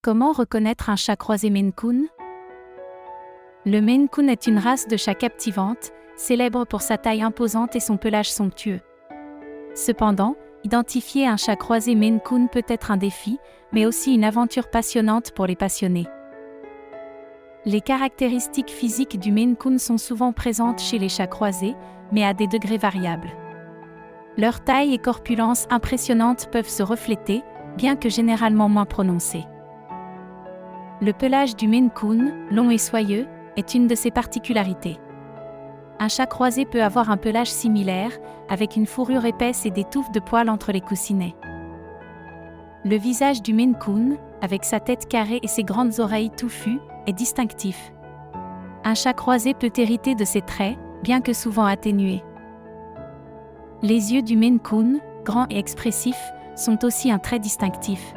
Comment reconnaître un chat croisé Maine Coon? Le Maine Coon est une race de chat captivante, célèbre pour sa taille imposante et son pelage somptueux. Cependant, identifier un chat croisé Maine Coon peut être un défi, mais aussi une aventure passionnante pour les passionnés. Les caractéristiques physiques du Maine Coon sont souvent présentes chez les chats croisés, mais à des degrés variables. Leur taille et corpulence impressionnantes peuvent se refléter, bien que généralement moins prononcées. Le pelage du Maine Coon, long et soyeux, est une de ses particularités. Un chat croisé peut avoir un pelage similaire, avec une fourrure épaisse et des touffes de poils entre les coussinets. Le visage du Maine Coon, avec sa tête carrée et ses grandes oreilles touffues, est distinctif. Un chat croisé peut hériter de ces traits, bien que souvent atténués. Les yeux du Maine Coon, grands et expressifs, sont aussi un trait distinctif.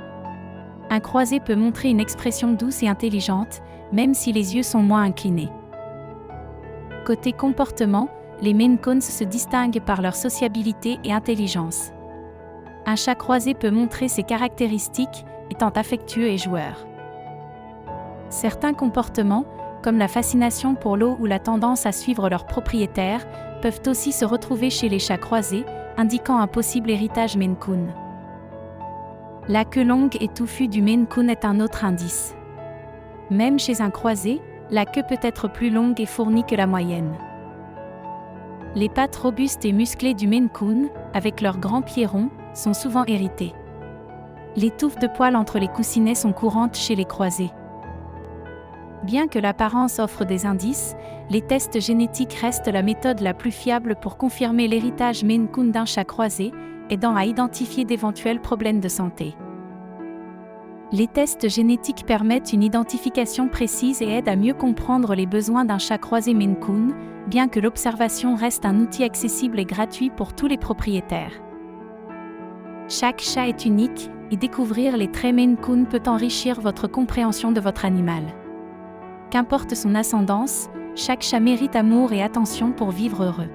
Un croisé peut montrer une expression douce et intelligente, même si les yeux sont moins inclinés. Côté comportement, les Maine Coons se distinguent par leur sociabilité et intelligence. Un chat croisé peut montrer ces caractéristiques, étant affectueux et joueur. Certains comportements, comme la fascination pour l'eau ou la tendance à suivre leur propriétaire, peuvent aussi se retrouver chez les chats croisés, indiquant un possible héritage Maine Coon. La queue longue et touffue du Maine Coon est un autre indice. Même chez un croisé, la queue peut être plus longue et fournie que la moyenne. Les pattes robustes et musclées du Maine Coon, avec leurs grands pieds ronds, sont souvent héritées. Les touffes de poils entre les coussinets sont courantes chez les croisés. Bien que l'apparence offre des indices, les tests génétiques restent la méthode la plus fiable pour confirmer l'héritage Maine Coon d'un chat croisé, aidant à identifier d'éventuels problèmes de santé. Les tests génétiques permettent une identification précise et aident à mieux comprendre les besoins d'un chat croisé Maine Coon, bien que l'observation reste un outil accessible et gratuit pour tous les propriétaires. Chaque chat est unique, et découvrir les traits Maine Coon peut enrichir votre compréhension de votre animal. Qu'importe son ascendance, chaque chat mérite amour et attention pour vivre heureux.